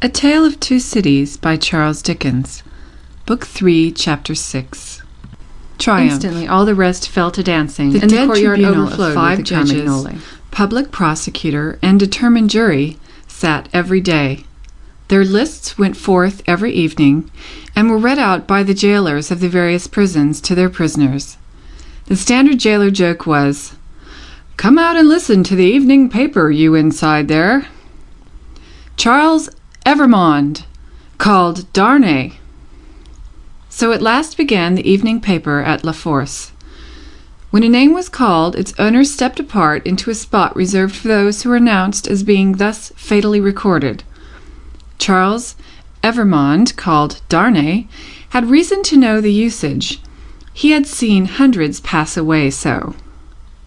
A Tale of Two Cities by Charles Dickens. Book 3, Chapter 6. Triumph. Instantly all the rest fell to dancing, and the courtyard overflowed with 5 judges, public prosecutor, and determined jury sat every day. Their lists went forth every evening, and were read out by the jailers of the various prisons to their prisoners. The standard jailer joke was, "Come out and listen to the evening paper, you inside there." Charles Evrémonde, called Darnay. So at last began the evening paper at La Force. When a name was called, its owner stepped apart into a spot reserved for those who were announced as being thus fatally recorded. Charles Evrémonde, called Darnay, had reason to know the usage. He had seen hundreds pass away so.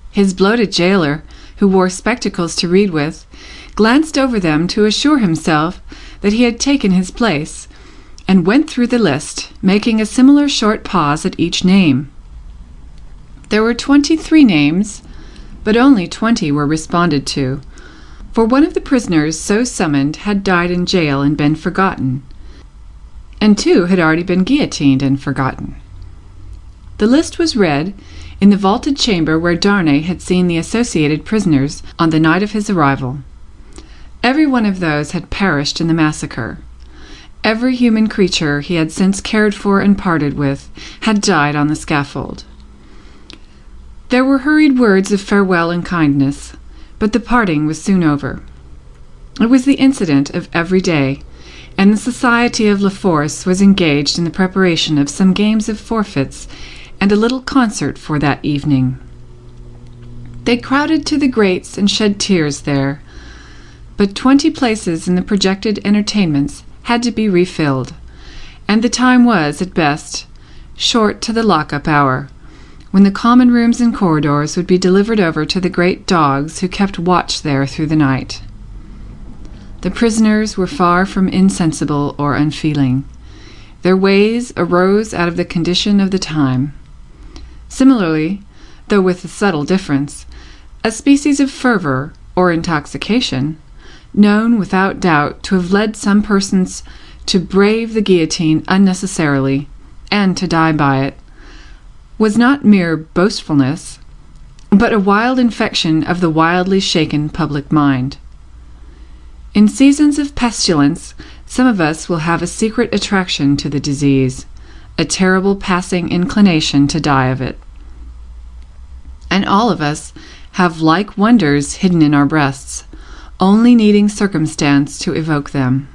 His bloated jailer, who wore spectacles to read with, glanced over them to assure himself that he had taken his place, and went through the list, making a similar short pause at each name. There were 23 names, but only 20 were responded to, for one of the prisoners so summoned had died in jail and been forgotten, and 2 had already been guillotined and forgotten. The list was read in the vaulted chamber where Darnay had seen the associated prisoners on the night of his arrival. Every one of those had perished in the massacre. Every human creature he had since cared for and parted with had died on the scaffold. There were hurried words of farewell and kindness, but the parting was soon over. It was the incident of every day, and the society of La Force was engaged in the preparation of some games of forfeits and a little concert for that evening. They crowded to the grates and shed tears there, but 20 places in the projected entertainments had to be refilled, and the time was, at best, short to the lock-up hour, when the common rooms and corridors would be delivered over to the great dogs who kept watch there through the night. The prisoners were far from insensible or unfeeling. Their ways arose out of the condition of the time. Similarly, though with a subtle difference, a species of fervor or intoxication, known without doubt to have led some persons to brave the guillotine unnecessarily and to die by it, was not mere boastfulness, but a wild infection of the wildly shaken public mind. In seasons of pestilence, some of us will have a secret attraction to the disease, a terrible passing inclination to die of it. And all of us have like wonders hidden in our breasts, only needing circumstance to evoke them.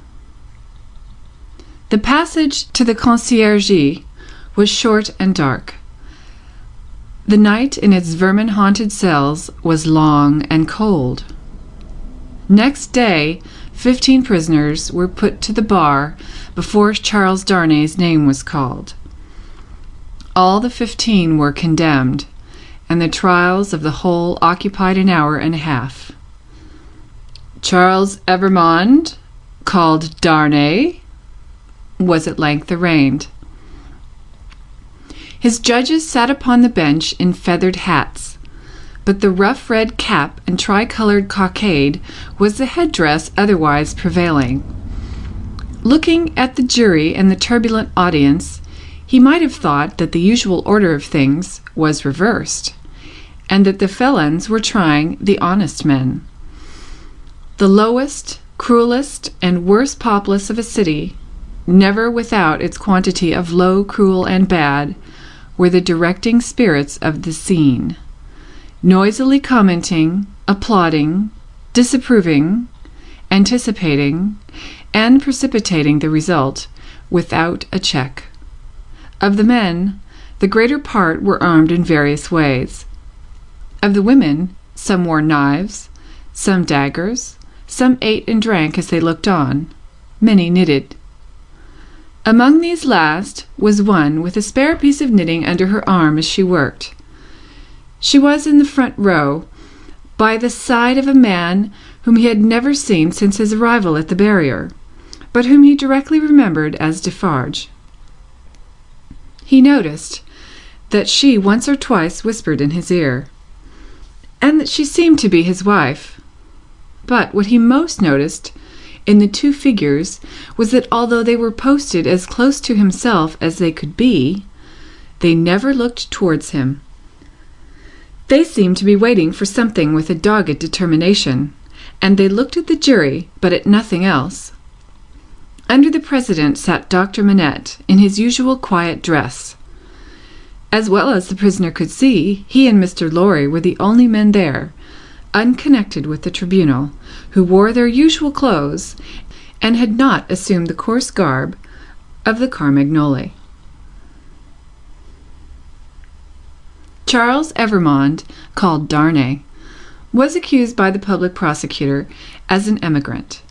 The passage to the conciergerie was short and dark. The night in its vermin-haunted cells was long and cold. Next day, 15 prisoners were put to the bar before Charles Darnay's name was called. All the 15 were condemned, and the trials of the whole occupied an hour and a half. Charles Evrémonde, called Darnay, was at length arraigned. His judges sat upon the bench in feathered hats, but the rough red cap and tricolored cockade was the headdress otherwise prevailing. Looking at the jury and the turbulent audience, he might have thought that the usual order of things was reversed, and that the felons were trying the honest men. The lowest, cruelest, and worst populace of a city, never without its quantity of low, cruel, and bad, were the directing spirits of the scene, noisily commenting, applauding, disapproving, anticipating, and precipitating the result without a check. Of the men, the greater part were armed in various ways. Of the women, some wore knives, some daggers, some ate and drank as they looked on, many knitted. Among these last was one with a spare piece of knitting under her arm as she worked. She was in the front row, by the side of a man whom he had never seen since his arrival at the barrier, but whom he directly remembered as Defarge. He noticed that she once or twice whispered in his ear, and that she seemed to be his wife. But what he most noticed in the two figures was that although they were posted as close to himself as they could be, they never looked towards him. They seemed to be waiting for something with a dogged determination, and they looked at the jury, but at nothing else. Under the president sat Dr. Manette in his usual quiet dress. As well as the prisoner could see, he and Mr. Lorry were the only men there, unconnected with the tribunal, who wore their usual clothes and had not assumed the coarse garb of the Carmagnole. Charles Evrémonde, called Darnay, was accused by the public prosecutor as an emigrant,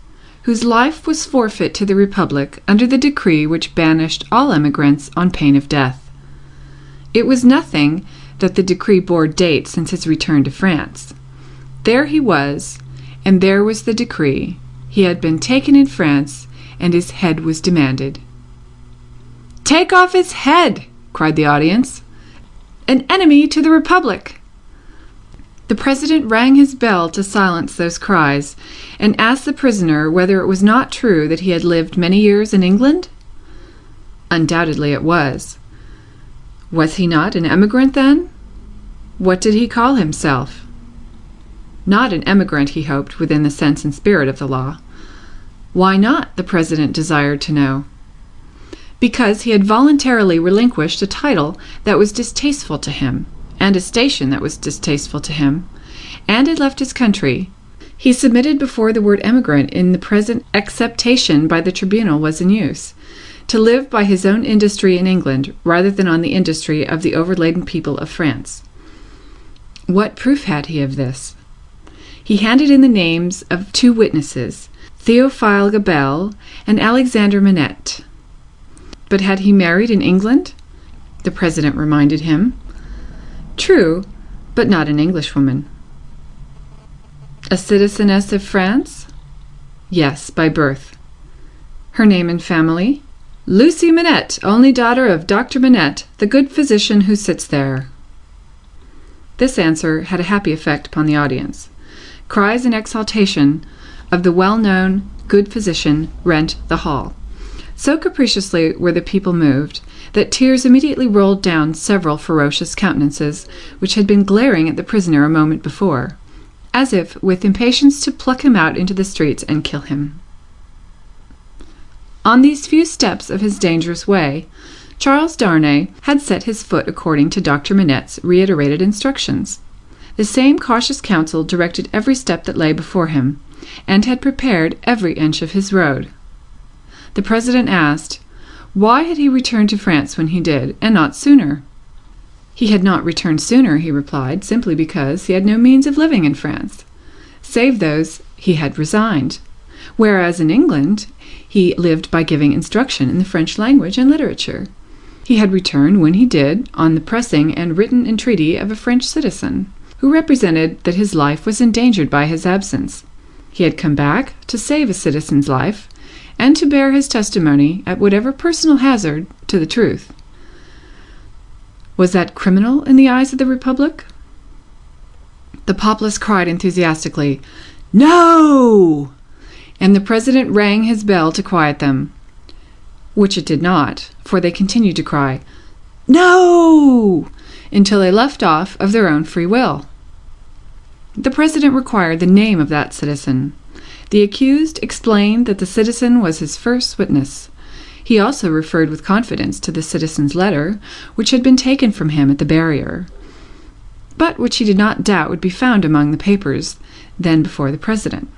whose life was forfeit to the Republic under the decree which banished all emigrants on pain of death. It was nothing that the decree bore date since his return to France. There he was, and there was the decree. He had been taken in France, and his head was demanded. "Take off his head!" cried the audience. "An enemy to the Republic!" The president rang his bell to silence those cries, and asked the prisoner whether it was not true that he had lived many years in England. Undoubtedly it was. Was he not an emigrant then? What did he call himself? Not an emigrant, he hoped, within the sense and spirit of the law. Why not, the president desired to know. Because he had voluntarily relinquished a title that was distasteful to him, and a station that was distasteful to him, and had left his country. He submitted before the word emigrant in the present acceptation by the tribunal was in use, to live by his own industry in England rather than on the industry of the overladen people of France. What proof had he of this? He handed in the names of two witnesses, Théophile Gabelle and Alexandre Manette. But had he married in England? The president reminded him. True, but not an Englishwoman. A citizeness of France? Yes, by birth. Her name and family? Lucy Manette, only daughter of Dr. Manette, the good physician who sits there. This answer had a happy effect upon the audience. Cries in exaltation of the well-known good physician rent the hall. So capriciously were the people moved that tears immediately rolled down several ferocious countenances which had been glaring at the prisoner a moment before, as if with impatience to pluck him out into the streets and kill him. On these few steps of his dangerous way, Charles Darnay had set his foot according to Dr. Manette's reiterated instructions. The same cautious counsel directed every step that lay before him, and had prepared every inch of his road. The president asked, why had he returned to France when he did, and not sooner? He had not returned sooner, he replied, simply because he had no means of living in France, save those he had resigned, whereas in England he lived by giving instruction in the French language and literature. He had returned when he did, on the pressing and written entreaty of a French citizen, who represented that his life was endangered by his absence. He had come back to save a citizen's life, and to bear his testimony at whatever personal hazard to the truth. Was that criminal in the eyes of the Republic? The populace cried enthusiastically, "No!" and the president rang his bell to quiet them, which it did not, for they continued to cry, "No!" until they left off of their own free will. The president required the name of that citizen. The accused explained that the citizen was his first witness. He also referred with confidence to the citizen's letter, which had been taken from him at the barrier, but which he did not doubt would be found among the papers then before the president.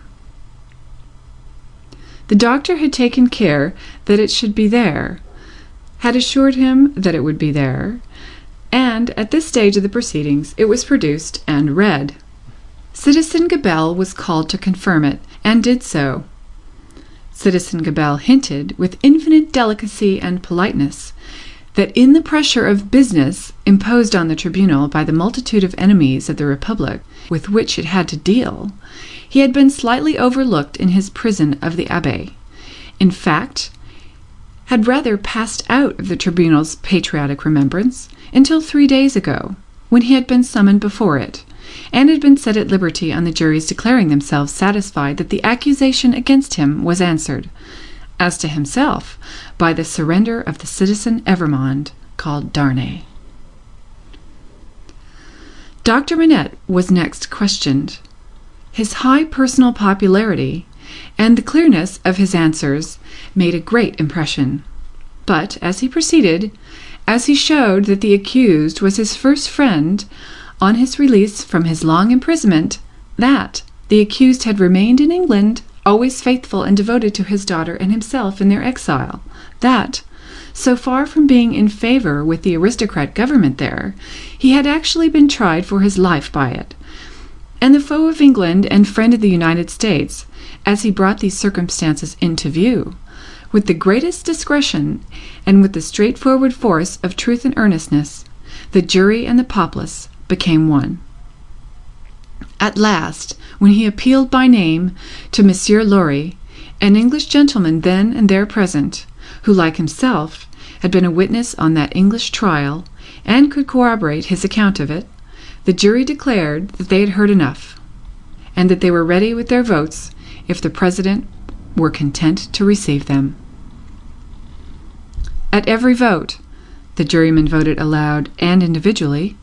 The doctor had taken care that it should be there, had assured him that it would be there, and at this stage of the proceedings it was produced and read. Citizen Gabelle was called to confirm it, and did so. Citizen Gabelle hinted, with infinite delicacy and politeness, that in the pressure of business imposed on the tribunal by the multitude of enemies of the Republic with which it had to deal, he had been slightly overlooked in his prison of the Abbaye. In fact, had rather passed out of the tribunal's patriotic remembrance until 3 days ago, when he had been summoned before it, and had been set at liberty on the jury's declaring themselves satisfied that the accusation against him was answered, as to himself, by the surrender of the citizen Evrémonde, called Darnay. Dr. Manette was next questioned. His high personal popularity and the clearness of his answers made a great impression. But as he proceeded, as he showed that the accused was his first friend on his release from his long imprisonment, that the accused had remained in England, always faithful and devoted to his daughter and himself in their exile, that, so far from being in favor with the aristocrat government there, he had actually been tried for his life by it, and the foe of England and friend of the United States, as he brought these circumstances into view, with the greatest discretion and with the straightforward force of truth and earnestness, the jury and the populace became one. At last, when he appealed by name to Monsieur Laurie, an English gentleman then and there present, who, like himself, had been a witness on that English trial, and could corroborate his account of it, the jury declared that they had heard enough, and that they were ready with their votes if the President were content to receive them. At every vote, the jurymen voted aloud and individually,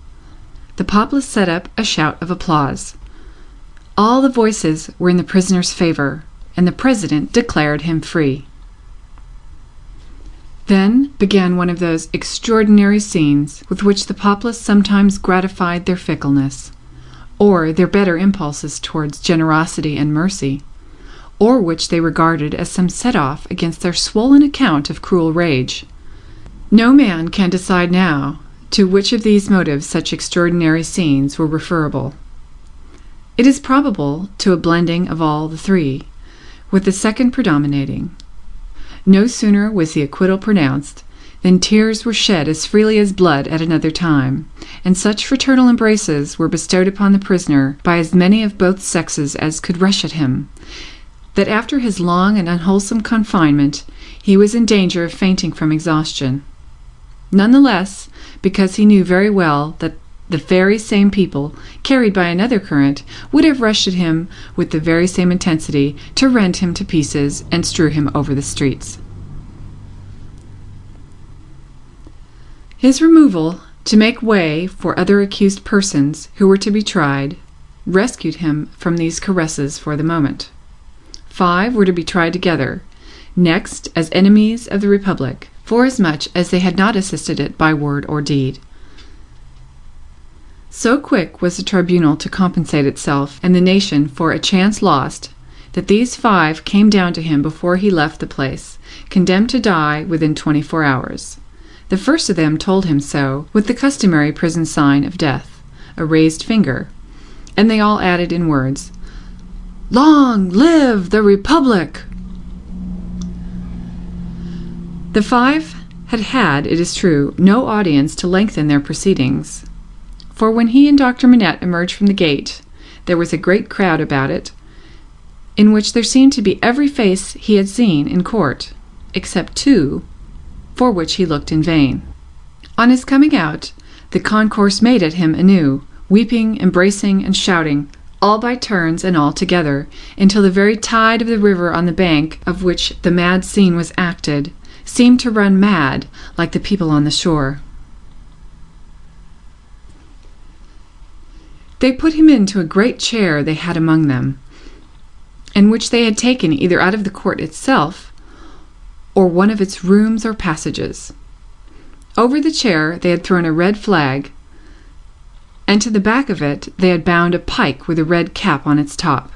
the populace set up a shout of applause. All the voices were in the prisoner's favor, and the President declared him free. Then began one of those extraordinary scenes with which the populace sometimes gratified their fickleness, or their better impulses towards generosity and mercy, or which they regarded as some set-off against their swollen account of cruel rage. No man can decide now to which of these motives such extraordinary scenes were referable. It is probable to a blending of all the three, with the second predominating. No sooner was the acquittal pronounced than tears were shed as freely as blood at another time, and such fraternal embraces were bestowed upon the prisoner by as many of both sexes as could rush at him, that after his long and unwholesome confinement he was in danger of fainting from exhaustion. None the less, because he knew very well that the very same people, carried by another current, would have rushed at him with the very same intensity to rend him to pieces and strew him over the streets. His removal, to make way for other accused persons who were to be tried, rescued him from these caresses for the moment. 5 were to be tried together, next as enemies of the Republic, forasmuch as they had not assisted it by word or deed. So quick was the tribunal to compensate itself and the nation for a chance lost, that these 5 came down to him before he left the place, condemned to die within 24 hours. The first of them told him so, with the customary prison sign of death, a raised finger, and they all added in words, "Long live the Republic!" The 5 had, it is true, no audience to lengthen their proceedings, for when he and Dr. Manette emerged from the gate, there was a great crowd about it, in which there seemed to be every face he had seen in court, except 2, for which he looked in vain. On his coming out, the concourse made at him anew, weeping, embracing, and shouting, all by turns and all together, until the very tide of the river on the bank of which the mad scene was acted seemed to run mad like the people on the shore. They put him into a great chair they had among them, and which they had taken either out of the court itself or one of its rooms or passages. Over the chair they had thrown a red flag, and to the back of it they had bound a pike with a red cap on its top.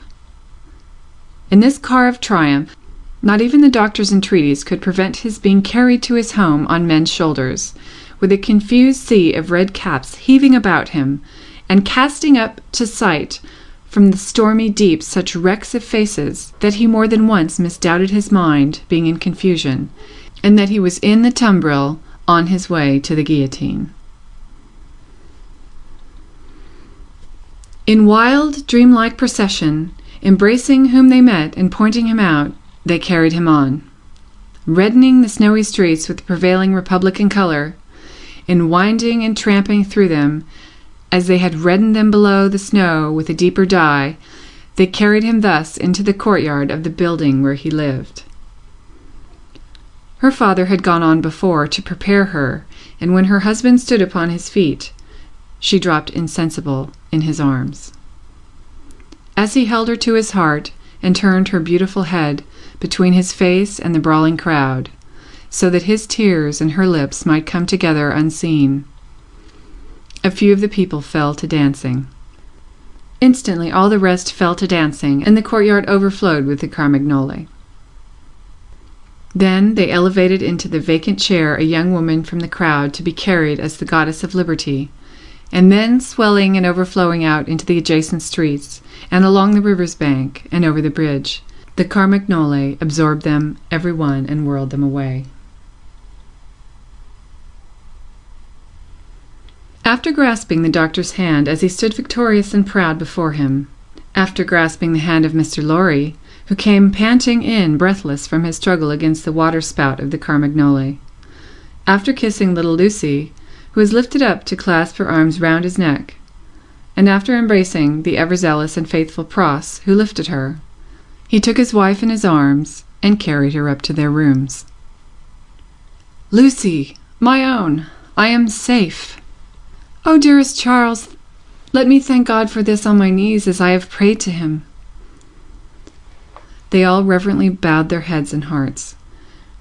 In this car of triumph, not even the doctor's entreaties could prevent his being carried to his home on men's shoulders, with a confused sea of red caps heaving about him, and casting up to sight from the stormy deep such wrecks of faces that he more than once misdoubted his mind being in confusion, and that he was in the tumbril on his way to the guillotine. In wild, dreamlike procession, embracing whom they met and pointing him out, they carried him on, reddening the snowy streets with the prevailing Republican color, in winding and tramping through them, as they had reddened them below the snow with a deeper dye, they carried him thus into the courtyard of the building where he lived. Her father had gone on before to prepare her, and when her husband stood upon his feet, she dropped insensible in his arms. As he held her to his heart and turned her beautiful head between his face and the brawling crowd, so that his tears and her lips might come together unseen, a few of the people fell to dancing. Instantly all the rest fell to dancing, and the courtyard overflowed with the Carmagnole. Then they elevated into the vacant chair a young woman from the crowd to be carried as the goddess of liberty, and then swelling and overflowing out into the adjacent streets, and along the river's bank, and over the bridge, the Carmagnole absorbed them every one and whirled them away. After grasping the doctor's hand as he stood victorious and proud before him, after grasping the hand of Mr. Lorry, who came panting in breathless from his struggle against the water-spout of the Carmagnole, after kissing little Lucy, who was lifted up to clasp her arms round his neck, and after embracing the ever-zealous and faithful Pross, who lifted her, he took his wife in his arms and carried her up to their rooms. "Lucy, my own, I am safe. Oh, dearest Charles, let me thank God for this on my knees as I have prayed to him." They all reverently bowed their heads and hearts.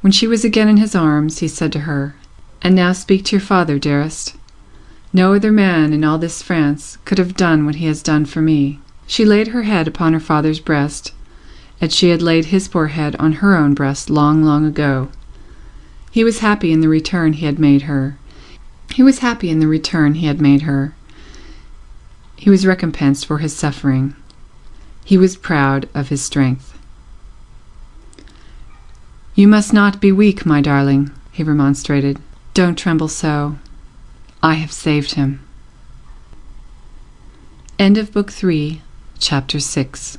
When she was again in his arms, he said to her, "And now speak to your father, dearest. No other man in all this France could have done what he has done for me." She laid her head upon her father's breast, as she had laid his poor head on her own breast long, long ago. He was happy in the return he had made her. He was recompensed for his suffering. He was proud of his strength. "You must not be weak, my darling," he remonstrated. "Don't tremble so. I have saved him." End of Book 3, Chapter 6.